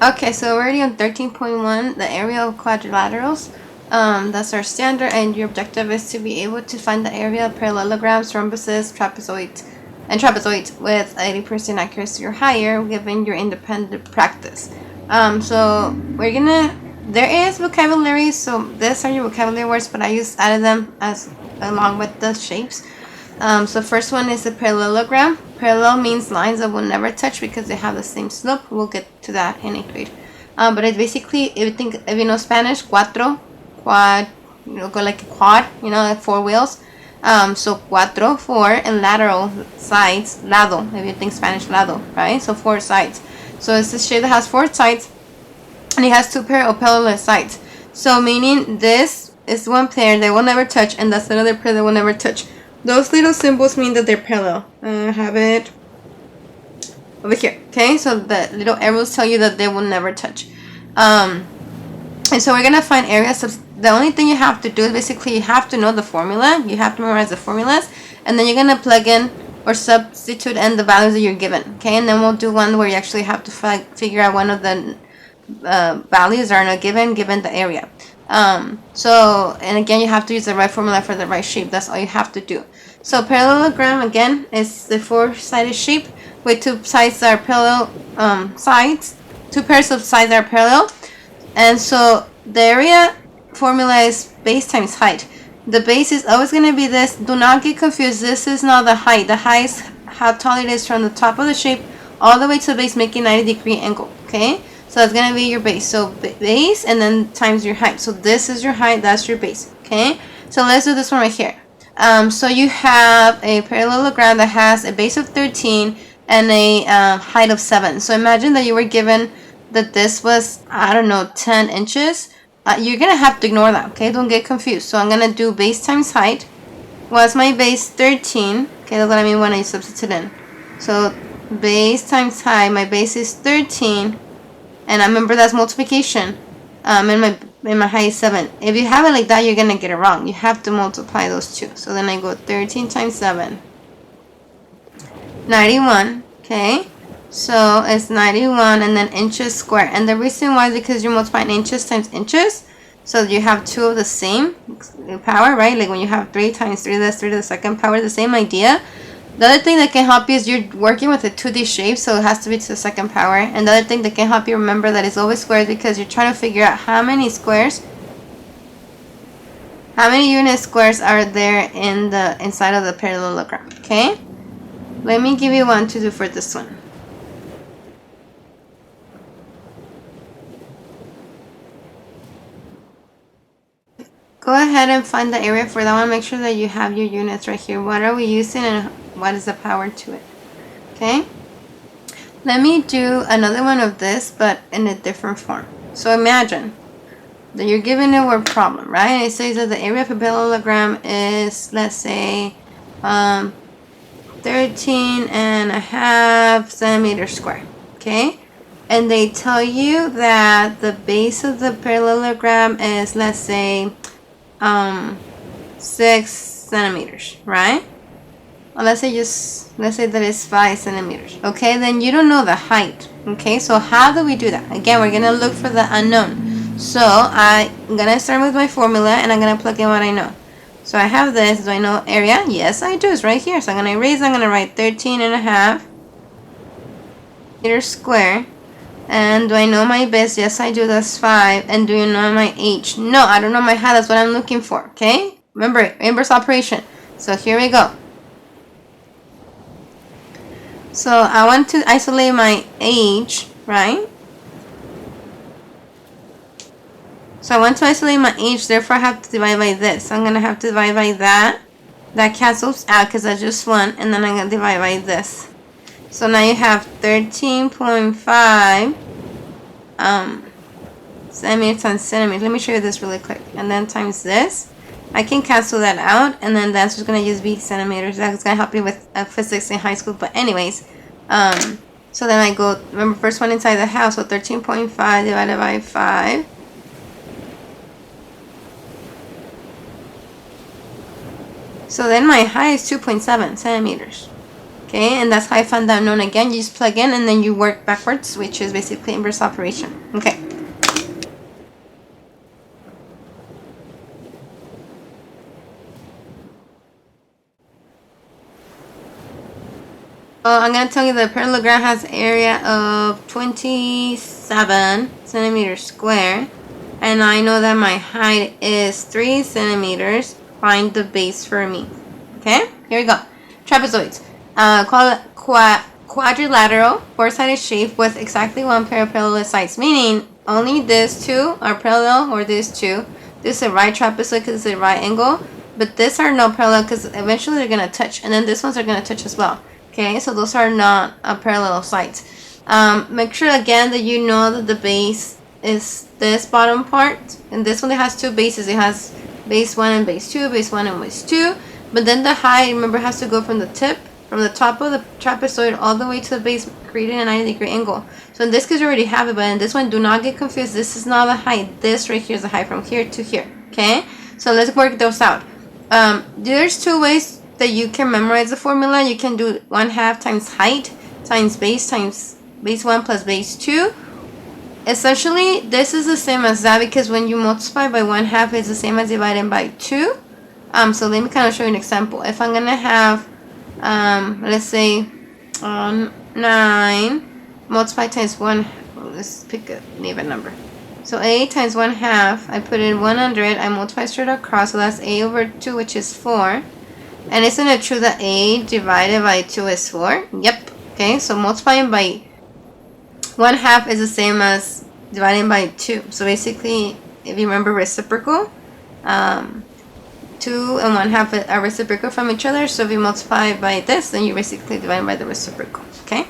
Okay, so we're already on 13.1, the area of quadrilaterals. That's our standard, and your objective is to be able to find the area of parallelograms, rhombuses, trapezoids with 80% accuracy or higher, given your independent practice. So there is vocabulary, so these are your vocabulary words, but I just added them as along with the shapes. So first one is a parallelogram. Parallel means lines that will never touch because they have the same slope. We'll get to that in 8th grade. But it's basically, if you know Spanish, quad, go like a quad, like 4 wheels. So cuatro, 4, and lateral, sides, lado, if you think Spanish, lado, right? So 4 sides. So it's a shape that has 4 sides, and it has 2 parallel sides. So meaning this is one pair that will never touch, and that's another pair that will never touch. Those little symbols mean that they're parallel. I have it over here. Okay, so the little arrows tell you that they will never touch. And so we're gonna find areas of. The only thing you have to do is basically you have to know the formula. You have to memorize the formulas, and then you're gonna plug in or substitute in the values that you're given. Okay, and then we'll do one where you actually have to figure out one of the values that are not given the area. And again, you have to use the right formula for the right shape. That's all you have to do. So parallelogram again is the 4-sided shape with 2 sides that are parallel sides. 2 pairs of sides that are parallel, and so the area formula is base times height. The base is always going to be this. Do not get confused. This is not the height. The height is how tall it is from the top of the shape all the way to the base, making 90-degree angle. Okay. So that's going to be your base. So base and then times your height. So this is your height. That's your base. Okay. So let's do this one right here. So you have a parallelogram that has a base of 13 and a height of 7. So imagine that you were given that this was, I don't know, 10 inches. You're going to have to ignore that. Okay. Don't get confused. So I'm going to do base times height. Was my base 13? Okay. That's what I mean when I substitute in. So base times height. My base is 13. And I remember that's multiplication. And my height is 7. If you have it like that, you're going to get it wrong. You have to multiply those two. So then I go 13 times 7. 91. Okay. So it's 91 and then inches squared. And the reason why is because you're multiplying inches times inches. So you have 2 of the same power, right? Like when you have 3 times 3, that's 3 to the second power. The same idea. The other thing that can help you is you're working with a 2D shape, so it has to be to the second power. And the other thing that can help you remember that it's always squares because you're trying to figure out how many unit squares are there in the inside of the parallelogram. Okay? Let me give you one to do for this one. Go ahead and find the area for that one. Make sure that you have your units right here. What are we using and what is the power to it? Okay. Let me do another one of this, but in a different form. So imagine that you're given a word problem, right? And it says that the area of a parallelogram is, let's say, 13.5 centimeters squared. Okay. And they tell you that the base of the parallelogram is, let's say, 6 centimeters, right? Well, let's say that it's 5 centimeters. Okay, then you don't know the height. Okay, so how do we do that? Again, we're gonna look for the unknown. So I'm gonna start with my formula and I'm gonna plug in what I know. So I have this. Do I know area? Yes, I do. It's right here. So I'm gonna erase. I'm gonna write 13.5 meters squared. And do I know my base? Yes, I do. That's 5. And do you know my h? No, I don't know my height. That's what I'm looking for. Okay? Remember, inverse operation. So here we go. So I want to isolate my h, right? So I want to isolate my h. Therefore, I have to divide by this. So I'm going to have to divide by that. That cancels out because that's just 1. And then I'm going to divide by this. So now you have 13.5 centimeters on centimeters. Let me show you this really quick. And then times this. I can cancel that out. And then the answer is going to just be centimeters. That's going to help you with physics in high school. But anyways, so then I go, remember first one inside the house. So 13.5 divided by 5. So then my height is 2.7 centimeters. Okay, and that's how I found the unknown again. You just plug in and then you work backwards, which is basically inverse operation. Okay. I'm going to tell you the parallelogram has area of 27 centimeters square. And I know that my height is 3 centimeters. Find the base for me. Okay, here we go. Trapezoids. Quadrilateral, four-sided shape with exactly one pair of parallel sides. Meaning, only these two are parallel or these two. This is a right trapezoid because it's a right angle. But these are not parallel because eventually they're going to touch. And then these ones are going to touch as well. Okay, so those are not parallel sides. Make sure again that you know that the base is this bottom part. And this one, it has two bases. It has base 1 and base 2, base 1 and base 2. But then the height, remember, has to go from the tip, from the top of the trapezoid all the way to the base, creating a 90-degree angle. So in this case, you already have it, but in this one, do not get confused. This is not the height. This right here is the height from here to here. Okay, so let's work those out. There's two ways that you can memorize the formula. You can do 1/2 times height times base 1 plus base 2. Essentially, this is the same as that because when you multiply by 1/2, it's the same as dividing by 2. So let me kind of show you an example. If I'm gonna have, let's say, 9 multiplied times 1, let's pick an even number. So a times 1/2, I put in 100, I multiply straight across, so that's a over 2, which is 4. And isn't it true that a divided by 2 is 4? Yep. Okay, so multiplying by 1/2 is the same as dividing by 2. So basically, if you remember reciprocal, 2 and 1/2 are reciprocal from each other. So if you multiply by this, then you basically divide by the reciprocal. Okay.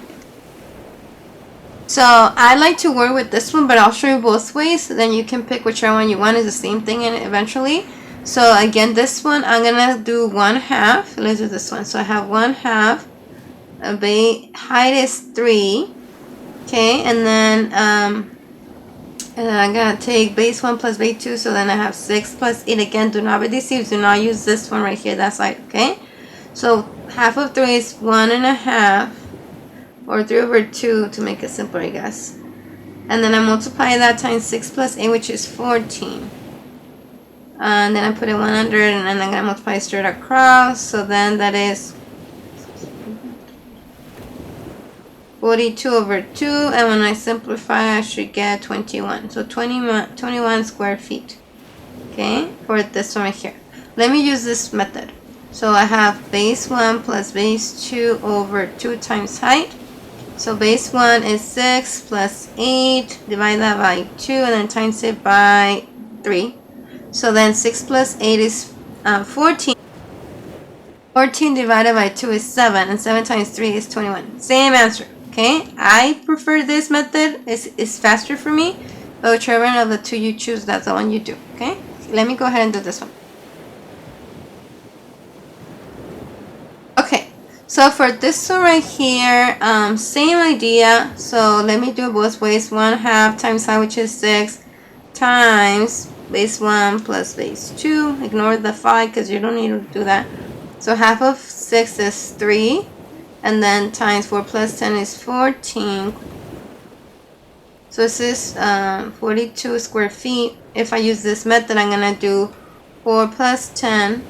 So I like to work with this one, but I'll show you both ways. Then you can pick whichever one you want. Is the same thing eventually. So again, this one I'm gonna do 1/2. Let's do this one. So I have 1/2. Height is 3. Okay, and then I'm gonna take base 1 plus base 2. So then I have 6 plus 8. Again, do not be deceived. Do not use this one right here. That side. Okay. So half of 3 is 1.5. Or 3 over 2 to make it simpler, I guess. And then I multiply that times 6 plus 8, which is 14. And then I put in 100, and then I'm going to multiply straight across. So then that is 42 over 2. And when I simplify, I should get 21. So 21 square feet. Okay, for this one right here. Let me use this method. So I have base 1 plus base 2 over 2 times height. So base 1 is 6 plus 8, divide that by 2, and then times it by 3. So then 6 plus 8 is 14. 14 divided by 2 is 7, and 7 times 3 is 21. Same answer, okay? I prefer this method. It's faster for me, but whichever of the two you choose, that's the one you do, okay? Let me go ahead and do this one. Okay. So for this one right here, same idea. So let me do it both ways. 1/2 times height, which is 6, times base 1 plus base 2. Ignore the 5 because you don't need to do that. So half of 6 is 3. And then times 4 plus 10 is 14. So this is 42 square feet. If I use this method, I'm going to do 4 plus 10.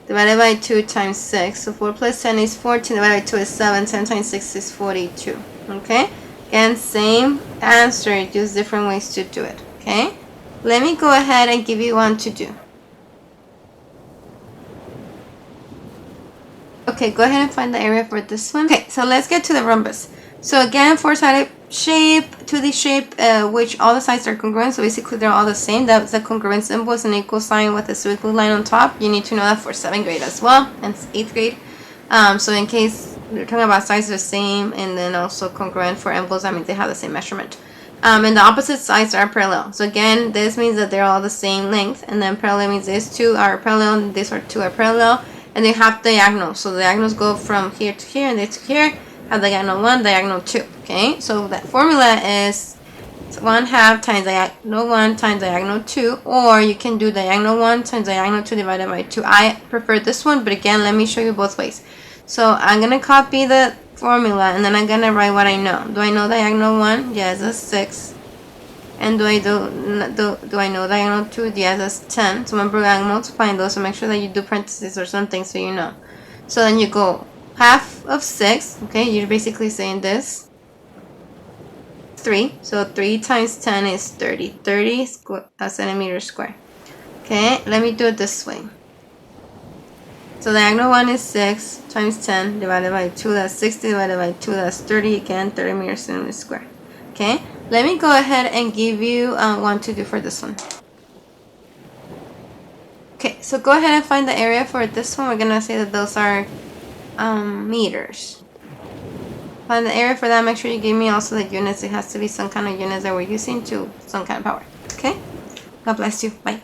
Divided by 2 times 6. So 4 plus 10 is 14. Divided by 2 is 7. 10 times 6 is 42. Okay? Again, same answer. Just different ways to do it. Okay? Let me go ahead and give you one to do. Okay, go ahead and find the area for this one. Okay, so let's get to the rhombus. So again, four-sided shape, 2D shape, which all the sides are congruent. So basically they're all the same. That's the congruent symbol. Is an equal sign with a squiggly blue line on top. You need to know that for 7th grade as well and 8th grade. So in case we're talking about sides are the same, and then also congruent for angles, that means they have the same measurement. And the opposite sides are parallel. So again, this means that they're all the same length, and then parallel means these two are parallel and these two are parallel, and they have diagonals. So the diagonals go from here to here and there to here. Have diagonal 1, diagonal 2. Okay, so that formula is 1/2 times diagonal 1 times diagonal 2, or you can do diagonal 1 times diagonal 2 divided by 2. I prefer this one, but again, let me show you both ways. So I'm gonna copy the formula and then I'm gonna write what I know. Do I know diagonal 1? Yes, that's 6. And do I know diagonal 2? Yes, that's 10. So remember, I'm multiplying those, so make sure that you do parentheses or something so you know. So then you go half of 6, okay? You're basically saying this. 3. So 3 times 10 is 30. 30 centimeters square. Okay, let me do it this way. So diagonal 1 is 6 times 10 divided by 2. That's 60 divided by 2. That's 30 again, 30 meters centimeters square. Okay, let me go ahead and give you one to do for this one. Okay, so go ahead and find the area for this one. We're going to say that those are meters. Find the area for that. Make sure you give me also the units. It has to be some kind of units that we're using to some kind of power. Okay, God bless you. Bye.